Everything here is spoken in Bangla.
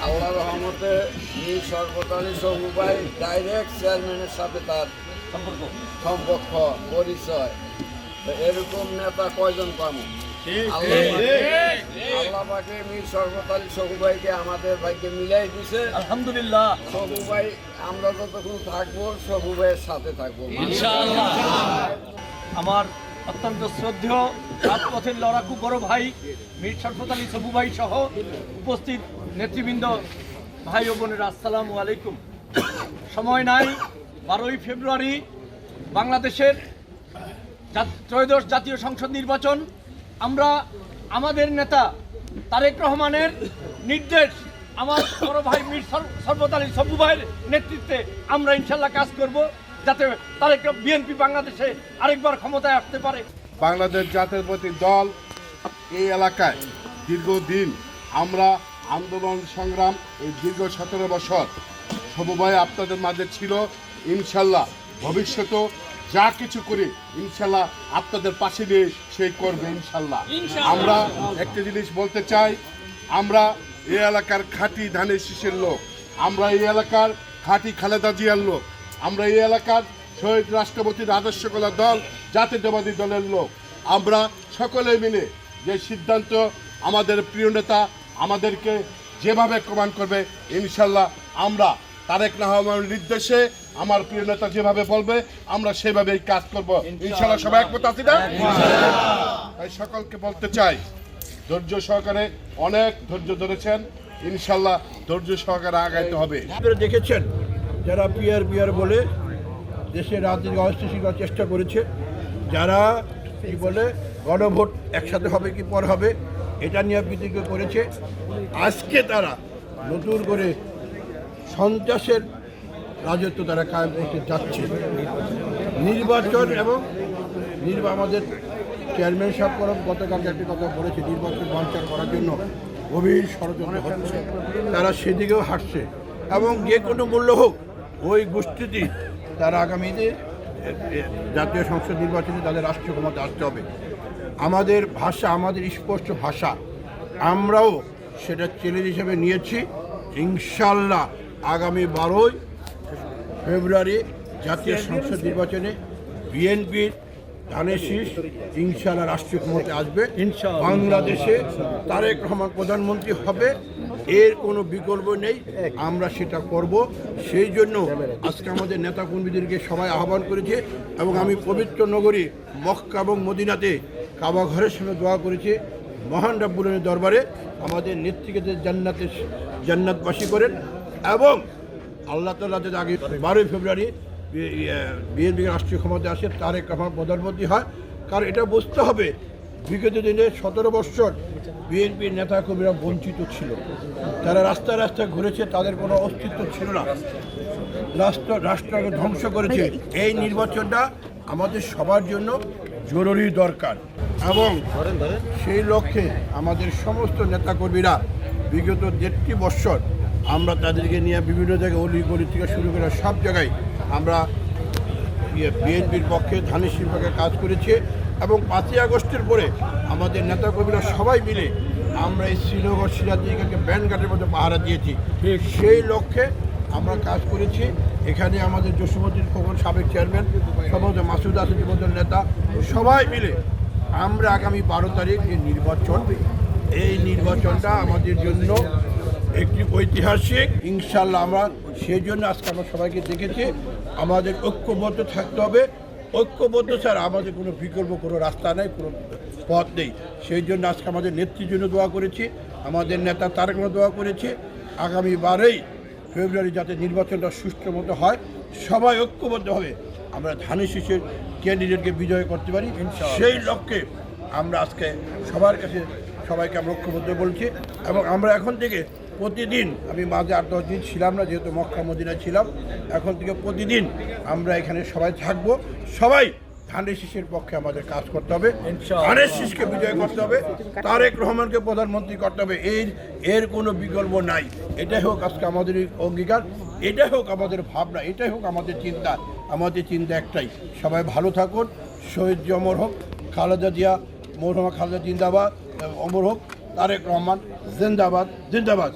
আল্লাহ রহমতে মীর শরফত আলী সবু ভাই ডাইরেক্ট চেয়ারম্যানের সাথে তার সম্পর্ক পরিচয়। তো এরকম নেতা কয়জন পাবো? আল্লাহ পাকে মীর শরফত আলী সবু ভাইকে আমাদের ভাইকে মিলাই দিছে, আলহামদুলিল্লাহ। সবু ভাই আমরা যতক্ষণ থাকবো সবু ভাইয়ের সাথে থাকবো ইনশাআল্লাহ। আমার অত্যন্ত শ্রদ্ধেয় রাজপথের লড়াকু বড় ভাই মীর শরফত আলী সবু ভাই সহ উপস্থিত নেতৃবৃন্দ, ভাই ও বোনেরা, আসসালামু আলাইকুম। সময় নাই, 12ই ফেব্রুয়ারি বাংলাদেশের ত্রয়োদশ জাতীয় সংসদ নির্বাচন। আমরা আমাদের নেতা তারেক রহমানের নির্দেশ, আমার বড় ভাই মীর শরফত আলী সবু ভাইয়ের নেতৃত্বে আমরা ইনশাল্লাহ কাজ করব, যাতে তারেক বিএনপি বাংলাদেশে আরেকবার ক্ষমতায় আসতে পারে। বাংলাদেশ জাতীয়তাবাদী দল এই এলাকায় দীর্ঘদিন আমরা আন্দোলন সংগ্রাম, এই দীর্ঘ 17 বছর সবু ভাই আপনাদের মাঝে ছিল। ইনশাল্লাহ ভবিষ্যতেও যা কিছু করি ইনশাল্লাহ আপনাদের পাশে নিয়ে সেই করবে ইনশাল্লাহ। আমরা একটা জিনিস বলতে চাই, আমরা এই এলাকার খাঁটি ধানের শীষের লোক, আমরা এই এলাকার খাঁটি খালেদা জিয়ার লোক, আমরা এই এলাকার শহীদ রাষ্ট্রপতির আদর্শ কলা দল জাতীয়তাবাদী দলের লোক। আমরা সকলে মিলে যে সিদ্ধান্ত আমাদের প্রিয় নেতা আমাদেরকে যেভাবে কমান্ড করবে ইনশাল্লাহ আমরা তারেক রহমানের নির্দেশে আমার প্রিয় নেতা যেভাবে বলবে আমরা সেভাবেই কাজ করব ইনশাল্লাহ। সবাই একমত আছি না? তাই সকলকে বলতে চাই, ধৈর্য সহকারে, অনেক ধৈর্য ধরেছেন, ইনশাল্লাহ ধৈর্য সহকারে আগাইতে হবে। আপনারা দেখেছেন যারা পিআর বলে দেশের রাজনীতি অস্থিতিশীল করার চেষ্টা করেছে, যারা কি বলে গণভোট একসাথে হবে কি পর হবে এটা নিয়ে বিতর্ক করেছে, আজকে তারা নতুন করে সন্ত্রাসের রাজত্ব তারা কায়েম করতে যাচ্ছে। নির্বাচন এবং আমাদের চেয়ারম্যান সাহেব গতকালকে একটি কথা বলেছে, নির্বাচন বানচাল করার জন্য গভীর ষড়যন্ত্র হচ্ছে, তারা সেদিকেও হাঁটছে এবং যে কোনো মূল্য হোক ওই গোষ্ঠীটি তারা আগামীতে জাতীয় সংসদ নির্বাচনে তাদের রাষ্ট্রীয় ক্ষমতা আসতে হবে। আমাদের ভাষা, আমাদের স্পষ্ট ভাষা, আমরাও সেটা চ্যালেঞ্জ হিসেবে নিয়েছি। ইনশাল্লাহ আগামী 12ই ফেব্রুয়ারি জাতীয় সংসদ নির্বাচনে বিএনপির ধানের শীষ ইনশাল্লাহ রাষ্ট্রীয় ক্ষমতায় আসবে। বাংলাদেশে তারেক রহমান প্রধানমন্ত্রী হবে, এর কোনো বিকল্প নেই, আমরা সেটা করব। সেই জন্য আজকে আমাদের নেতা কর্মীদেরকে সবাই আহ্বান করেছে এবং আমি পবিত্র নগরী মক্কা এবং মদিনাতে কাবা ঘরের সামনে দোয়া করেছি, মহান রাব্বুলের দরবারে আমাদের নেত্রীকে জান্নাতবাসী করেন এবং আল্লাহ তাআলা যাতে আগে 12ই ফেব্রুয়ারি বিএনপি রাষ্ট্রীয় ক্ষমতায় আসে, তারেক রহমান প্রধানমন্ত্রী হয়। কারণ এটা বুঝতে হবে, বিগত দিনে 17 বছর বিএনপির নেতাকর্মীরা বঞ্চিত ছিল, তারা রাস্তায় রাস্তায় ঘুরেছে, তাদের কোনো অস্তিত্ব ছিল না, রাষ্ট্রকে ধ্বংস করেছে। এই নির্বাচনটা আমাদের সবার জন্য জরুরি দরকার এবং সেই লক্ষ্যে আমাদের সমস্ত নেতাকর্মীরা বিগত 1.5 বছর আমরা তাদেরকে নিয়ে বিভিন্ন জায়গায় অলিগলি থেকে শুরু করে সব জায়গায় আমরা বিএনপির পক্ষে ধানের শিল্পকে কাজ করেছি এবং 5ই আগস্টের পরে আমাদের নেতাকর্মীরা সবাই মিলে আমরা এই শ্রীনগর সিরাজদিঘাকে ব্যান্ডঘাটের মধ্যে পাহারা দিয়েছি। সেই লক্ষ্যে আমরা কাজ করেছি। এখানে আমাদের জসীমউদ্দিন খোকন সাবেক চেয়ারম্যান, সম্ভবত মাসুদ আসিফ মতো নেতা, সবাই মিলে আমরা আগামী 12 তারিখ যে নির্বাচন, এই নির্বাচনটা আমাদের জন্য একটি ঐতিহাসিক। ইনশাল্লাহ আমরা সেই জন্য আজকে আমরা সবাইকে দেখেছি, আমাদের ঐক্যবদ্ধ থাকতে হবে। ঐক্যবদ্ধ ছাড়া আমাদের কোনো বিকল্প, কোনো রাস্তা নেই, কোনো পথ নেই। সেই জন্য আজকে আমাদের নেত্রীর জন্য দোয়া করেছি, আমাদের নেতা তারেক রহমান দোয়া করেছি, আগামী 12ই ফেব্রুয়ারি যাতে নির্বাচনটা সুষ্ঠু মতো হয়, সবাই ঐক্যবদ্ধভাবে আমরা ধানের শীষের ক্যান্ডিডেটকে বিজয় করতে পারি। সেই লক্ষ্যে আমরা আজকে সবার কাছে সবাইকে আমরা ঐক্যবদ্ধ বলছি এবং আমরা এখন থেকে প্রতিদিন, আমি মাঝে 8-10 দিন ছিলাম না যেহেতু মক্কা মদিনায় ছিলাম, এখন থেকে প্রতিদিন আমরা এখানে সবাই থাকবো। সবাই ধানের শীষের পক্ষে আমাদের কাজ করতে হবে, ধানের শীষকে বিজয় করতে হবে, তারেক রহমানকে প্রধানমন্ত্রী করতে হবে, এর কোনো বিকল্প নাই। এটাই হোক আজকে আমাদের অঙ্গীকার, এটাই হোক আমাদের ভাবনা, এটাই হোক আমাদের চিন্তা। আমাদের চিন্তা একটাই, সবাই ভালো থাকুন, শহীদ অমর হোক, খালেদা জিয়া মরহুমা খালেদা জিন্দাবাদ, অমর হোক, তারেক রহমান জিন্দাবাদ জিন্দাবাদ।